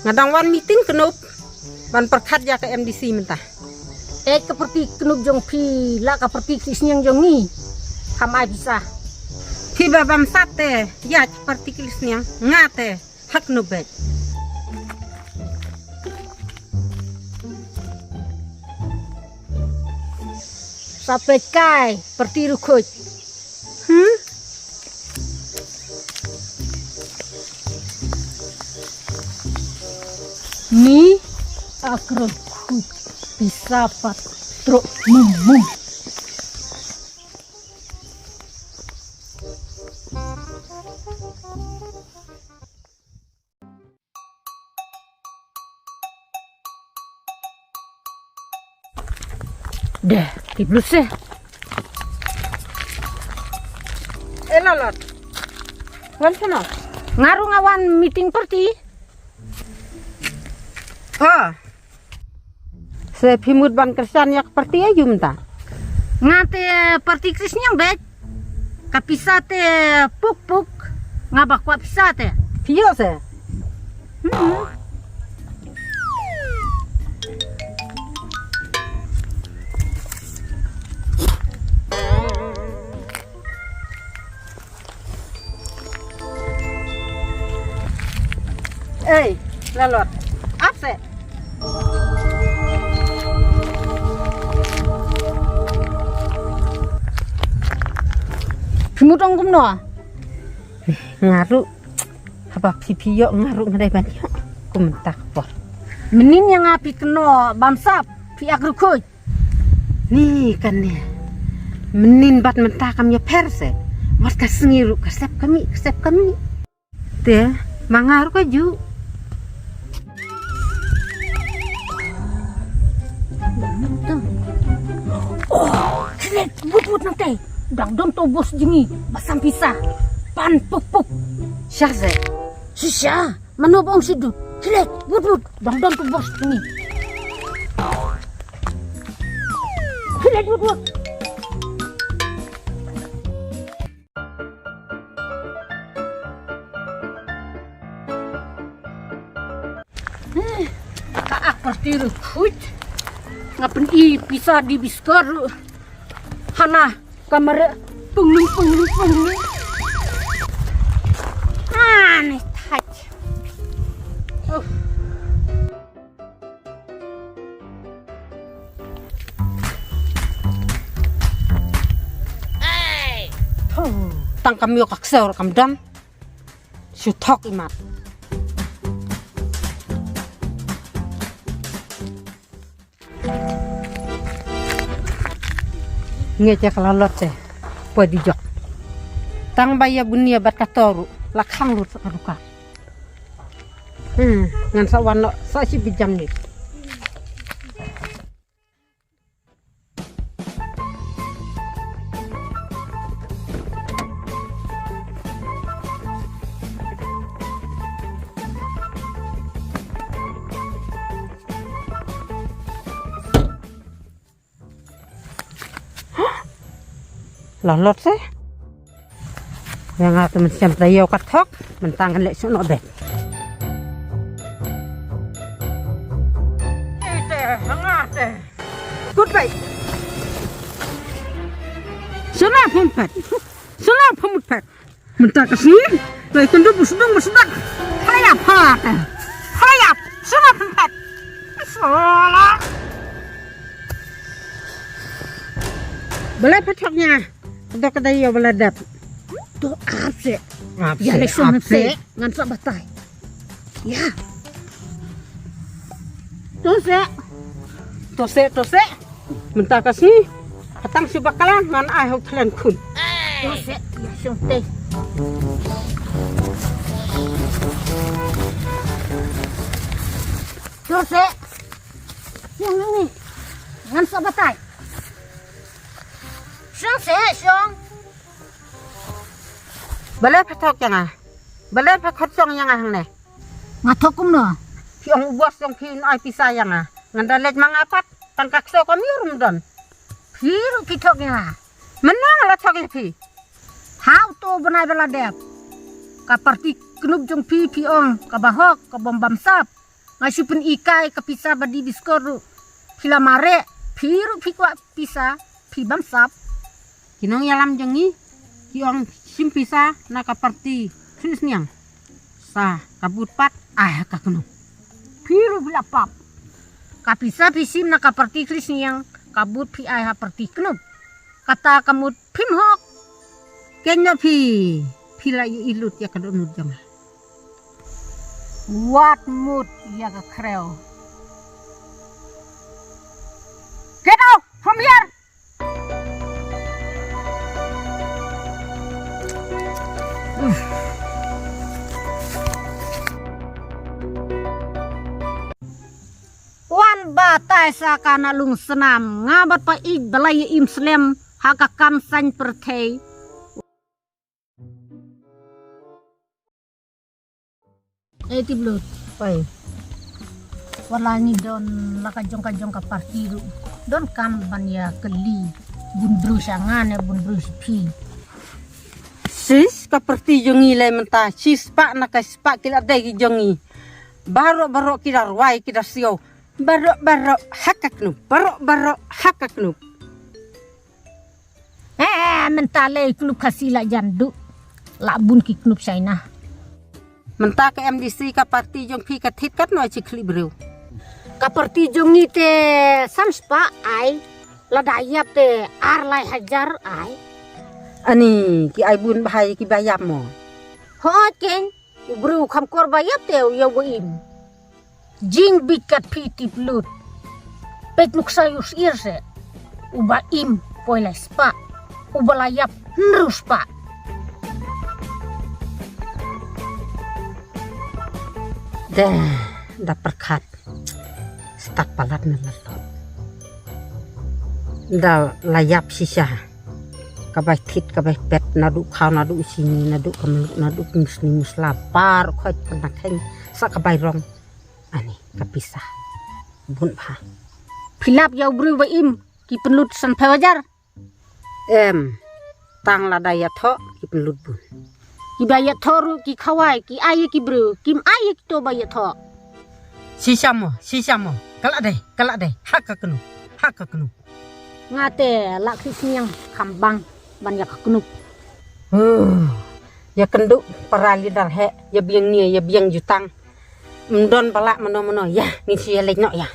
Ngadang wan meeting kenup. Ban perkat ya ke MDC mentah. Keperti kenup jong pi la keperti kisnyang jong ni. Kamai bisa. Pi babam sate ya seperti kisnyang ngate hak nubet. Sampai kai perti rukut. Ni akrab bisa patrok mumum. Dah, tiblus ya. Elalot. Wan sana. Ngaruh ngawan meeting perti. Saya pimut ban kersan ya seperti aja mentah. Ngate perti krisnya bet. Kapisate puk ngabak kwa pisate. Pio se. Lalot. Apa? Pimutong kumno. Ngaruh. Apa pipio ngaruh ngedai banyak. Kumentak apa. Menin yang api keno bamsap pi agrukoi. Nih kan nih. Menin bat mentakam ya perse. Mas kasengiru kasep kami. Teh, mangaruh kaju. Hilet but nanti. Dang don to bos jengi basam pisah. Pan puk. Syahze. Sisya manobong sidut. Hilet but dang don to bos jengi. Hilet but. Kaak pasti rukut. Ngapen i bisa di biskar. Hana kamar pengung. Aneh taj. Tangkam yo kaksel kam dam. Sutok imat. Ngece kelalot teh podi jok tang baya bunia bat katoru lakhang lut sakaruka ngan sawan lo sa si bijam ni lalot sih yang atau macam tayo katok mentangkan lek sono bet good bye sana pempat mentang kesini lek kendu bersedang hayap sana pempat salah boleh petoknya untuk kedai ya beladap. Tuh apse. Ya lekson apse ngan sak batai. Ya. Tose. Mentah kasih. Katang si bakalan ngan ai hok klan kun. Tose ya sunte. Tose. Yang ini ngan sak batai. Syong. Balai patok yang balai pakot song yang hang ne. Ngatokum no. Yang bos yang kin ai pisah yang ngandalet mangapat tan kakso kami rumdon. Hiru kitoknya. Menang lah cok pi. How to benai beladep. Kaparti kenub jong pi ong kabahok kabom bamsap ngasu pen ikai kapisa badi biskoru pila mare piru pi kwa pisa pi bamsap Kinong yalam jengi kiong simpisa nakaparti Kris niang sa kabut pat kakunong piru bila pap kapisa pisim nakaparti Kris niang kabut pi parti kenub kata kamut pimhok kenya pila ilut ya kadonut jang what mood ya ka kreo get out from here. Wan batai sakana lung senam ngabat pa ig balay imslem hakakam san pertei eti blut pai walani don lakajong ka partiru don kam banya keli bun brusangane bun brus pi sis kaperti jongi lai menta sis pak nakaspak kila dai jongi baro kira ruai kira sio baro hakaknu baro hakaknu mentale klub kasila jandu labun ki klub China menta ke MDC ka parti jong pi ka thit kat no chi khli breu ka parti jong ni te samspa ai ladayap te arlai hajar ai ani ki ai bun bahai ki bayam mo ho ken breu kham kor bayap te yo im jing bikat piti blut pet nuksayus irse uba im poila spa uba layap nrus pa da perkat stak palat na latot da layap sisa kabay thit kabay pet nadu khaw nadu sini nadu kamluk nadu muslim lapar khoj panakheng sa kabay rong ani kapisah bun pha philap yaw bru ba im ki penlut san phawajar tang ladaya tho ki penlut bun ki bayat thoru ki khawai ki aye ki bru kim aye ki to bayat tho sisa mo kalak dai hakaknu ngate lak sisniang kambang banyak kenuk ya kenduk parali dar he ya biang jutang mendon palak meno ya ni sia lek nok ya